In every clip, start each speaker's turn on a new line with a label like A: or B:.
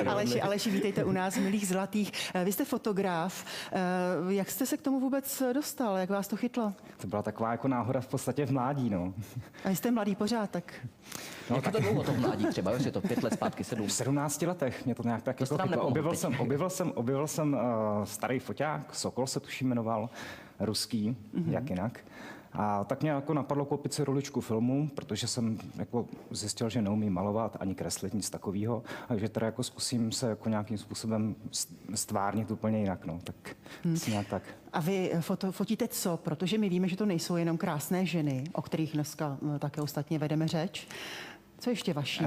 A: nás.
B: Aleši, vítejte u nás, milých zlatých. Vy jste fotograf. Jak jste se k tomu vůbec dostal? Jak vás to chytlo?
A: To byla taková jako náhoda v podstatě v mládí, no.
B: A jste mladý pořád, tak...
C: No, jak je to dlouho to v mládí třeba? Je to 5 let zpátky, 7?
A: V 17 letech mě to nějak tak jako chytlo. Objevil jsem starý foťák, Sokol se tuším jmenoval, ruský, jak jinak. A tak mě jako napadlo koupit si ruličku filmu, protože jsem jako zjistil, že neumím malovat ani kreslit, nic takového, takže teda jako zkusím se jako nějakým způsobem stvárnit úplně jinak, no, tak nějak tak.
B: A vy fotíte co? Protože my víme, že to nejsou jenom krásné ženy, o kterých dneska také ostatně vedeme řeč. Co ještě vaším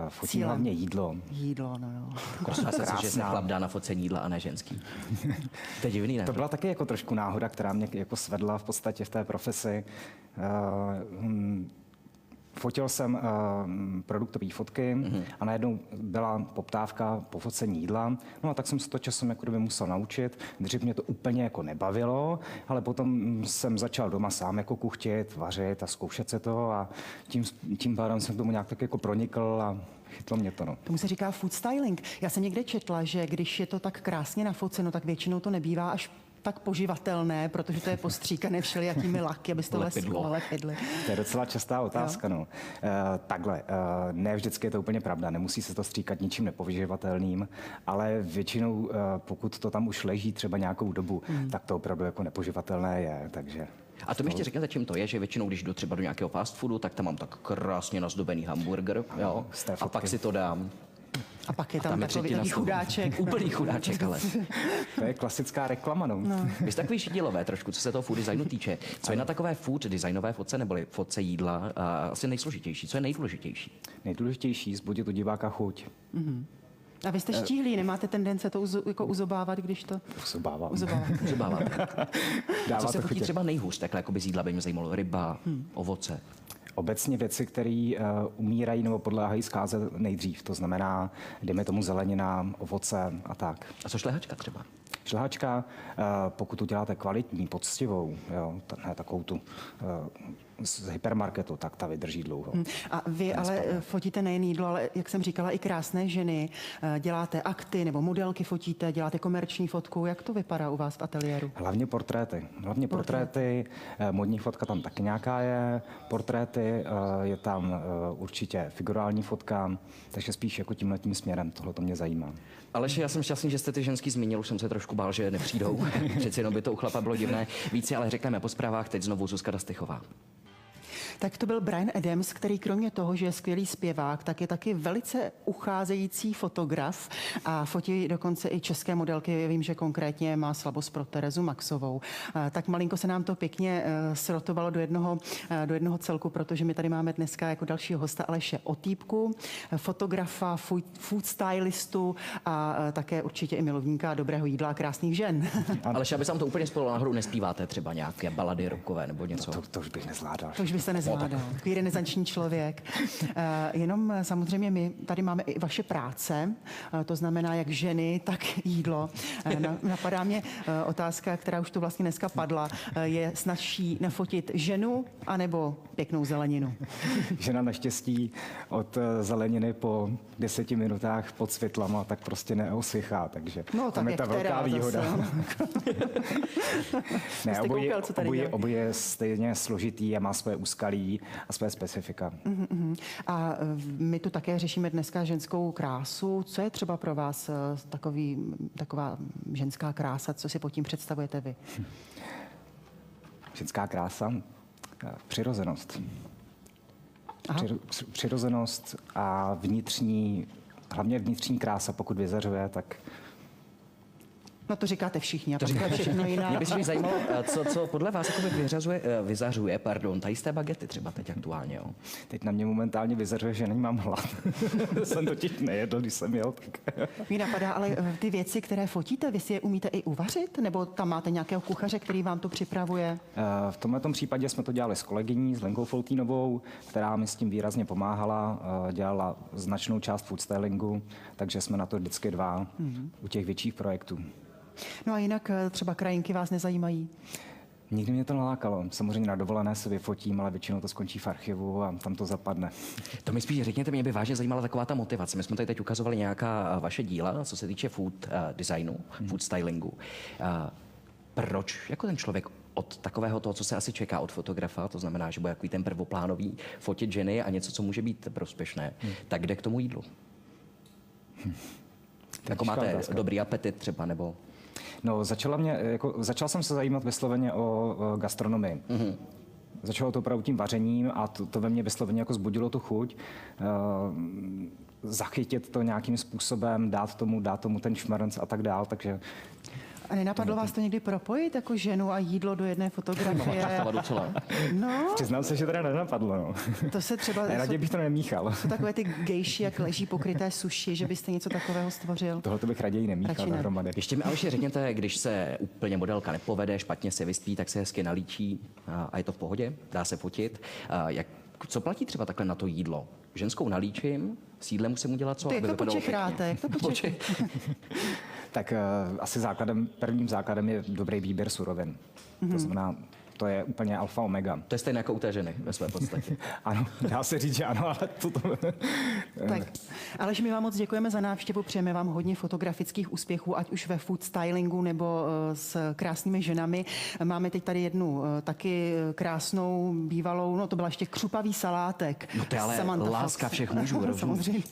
A: fotím hlavně jídlo.
B: Jídlo, no jo.
C: Krásná. Že se chlap dá na focení jídla a ne ženský. To je divný, ne?
A: To byla taky jako trošku náhoda, která mě jako svedla v podstatě v té profesi. Fotil jsem produktové fotky a najednou byla poptávka po focení jídla. No a tak jsem se to časem jako kdyby musel naučit. Dřív mě to úplně jako nebavilo, ale potom jsem začal doma sám jako kuchtit, vařit a zkoušet se to a tím pádem jsem tomu nějak tak jako pronikl a chytlo mě to, no.
B: Tomu se říká food styling. Já jsem někde četla, že když je to tak krásně nafoceno, tak většinou to nebývá až tak poživatelné, protože to je postříkané všelijakými laky, abyste to lepidli.
A: To je docela častá otázka, no. Takhle, ne vždycky je to úplně pravda, nemusí se to stříkat ničím nepoživatelným, ale většinou, pokud to tam už leží třeba nějakou dobu, tak to opravdu jako nepoživatelné je, takže...
C: A to mi ještě řekněte, čím to je, že většinou, když jdu třeba do nějakého fast foodu, tak tam mám tak krásně nazdobený hamburger, jo, a pak si to dám.
B: A pak je tam takový chudáček.
C: Úplný chudáček, ale.
A: To je klasická reklama, no.
C: Vy jste takový šidilové trošku, co se toho food designu týče. Co je na takové food designové fotce, neboli fotce jídla, asi nejsložitější? Co je nejdůležitější?
A: Nejdůležitější zbudit u diváka chuť.
B: A vy jste štíhlí, nemáte tendence to jako uzobávat, když to...
C: Uzobávat. Co se fotí třeba nejhůř, takhle jako by z jídla by mě zajímalo? Ryba, ovoce.
A: Obecně věci, které umírají nebo podléhají zkáze nejdřív, to znamená, dejme tomu zelenina, ovoce a tak.
C: A co šlehačka třeba?
A: Šlehačka, pokud uděláte kvalitní, poctivou, jo, ne takovou tu z hypermarketu, tak ta vydrží dlouho.
B: A vy ale fotíte nejen jídlo, ale jak jsem říkala, i krásné ženy. Děláte akty nebo modelky fotíte, děláte komerční fotku. Jak to vypadá u vás v ateliéru?
A: Hlavně portréty. Modní fotka tam taky nějaká je. Portréty, je tam určitě figurální fotka, takže spíš jako tímhletím směrem. Tohle to mě zajímá.
C: Aleši, já jsem šťastný, že jste ty ženský zmínil, už jsem se trošku bál, že nepřijdou. Přeci jenom by to u chlapa bylo divné. Více ale řekneme po zprávách, teď znovu Zuzka Dastychová.
B: Tak to byl Bryan Adams, který kromě toho, že je skvělý zpěvák, tak je taky velice ucházející fotograf a fotí dokonce i české modelky. Vím, že konkrétně má slabost pro Terezu Maxovou. Tak malinko se nám to pěkně srotovalo do jednoho celku, protože my tady máme dneska jako dalšího hosta Aleše Otýpku, fotografa, food stylistu a také určitě i milovníka dobrého jídla a krásných žen.
C: Aleši, aby se vám to úplně spolu nahoru, nespíváte třeba nějaké balady rockové nebo něco?
A: No to už bych nezvládal.
B: To už byste nezvládal. Takový renesanční člověk. Jenom samozřejmě my tady máme i vaše práce, to znamená jak ženy, tak jídlo. Napadá mě otázka, která už tu vlastně dneska padla. Je snazší nafotit ženu anebo pěknou zeleninu?
A: Žena naštěstí od zeleniny po 10 minutách pod světlama tak prostě neosychá, takže tam je ta velká výhoda. Ne, oboje je stejně složitý a má své úskalí a své specifika.
B: A my tu také řešíme dneska ženskou krásu. Co je třeba pro vás taková ženská krása? Co si pod tím představujete vy?
A: Ženská krása? Přirozenost. Přirozenost a hlavně vnitřní krása, pokud vyzařuje, tak...
B: No to říkáte všichni, a to říkáte všechno jiné.
C: Mě by se zajímalo, co podle vás vyzařuje, tady z té bagety třeba teď aktuálně, jo?
A: Teď na mě momentálně vyzařuje, že nemám hlad. Jsem totiž nejedl, když jsem jel. Tak...
B: Mně napadá, ale ty věci, které fotíte, vy si je umíte i uvařit? Nebo tam máte nějakého kuchaře, který vám to připravuje?
A: V tomto případě jsme to dělali s kolegyní, s Lenkou Foltínovou, která mi s tím výrazně pomáhala, dělala značnou část food stylingu, takže jsme na to vždycky dva u těch větších projektů.
B: No a jinak třeba krajinky vás nezajímají?
A: Nikdy mě to nelákalo. Samozřejmě na dovolené se vyfotím, ale většinou to skončí v archivu a tam to zapadne.
C: To mi spíš řekněte, mě by vážně zajímala taková ta motivace. My jsme tady teď ukazovali nějaká vaše díla, co se týče food designu, food stylingu. Proč jako ten člověk od takového toho, co se asi čeká od fotografa, to znamená, že bude takový ten prvoplánový fotit ženy a něco, co může být prospěšné, tak jde k tomu jídlu? Jako máte dobrý apetit třeba, nebo...
A: No, začal jsem se zajímat vysloveně o gastronomii. Mm-hmm. Začalo to opravdu tím vařením a to ve mně vysloveně jako zbudilo tu chuť. Zachytit to nějakým způsobem, dát tomu ten šmrnc a tak dál, takže...
B: A nenapadlo vás to někdy propojit jako ženu a jídlo do jedné fotografie?
A: No. Přiznám se, že teda nenapadlo. No.
B: To se třeba...
A: Raději bych to nemíchal.
B: Jsou takové ty gejši, jak leží pokryté suši, že byste něco takového stvořil?
A: Tohle bych raději nemíchal dohromady.
C: Ještě mi ale řekněte, když se úplně modelka nepovede, špatně se vyství, tak se hezky nalíčí a je to v pohodě, dá se fotit. Co platí třeba takhle na to jídlo? Ženskou nalíčím, s jídlem musím udělat co?
B: Jak to po Čechráte? Jak to po
A: Tak asi prvním základem je dobrý výběr surovin. To znamená, to je úplně alfa omega.
C: To je stejné jako u té ženy ve své podstatě.
A: Ano, dá se říct, že ano, ale
B: Tak, Aleš, my vám moc děkujeme za návštěvu, přejeme vám hodně fotografických úspěchů, ať už ve food stylingu nebo s krásnými ženami. Máme teď tady jednu taky krásnou bývalou, no to byla ještě křupavý salátek.
C: No to je ale láska všech mužů,
B: samozřejmě.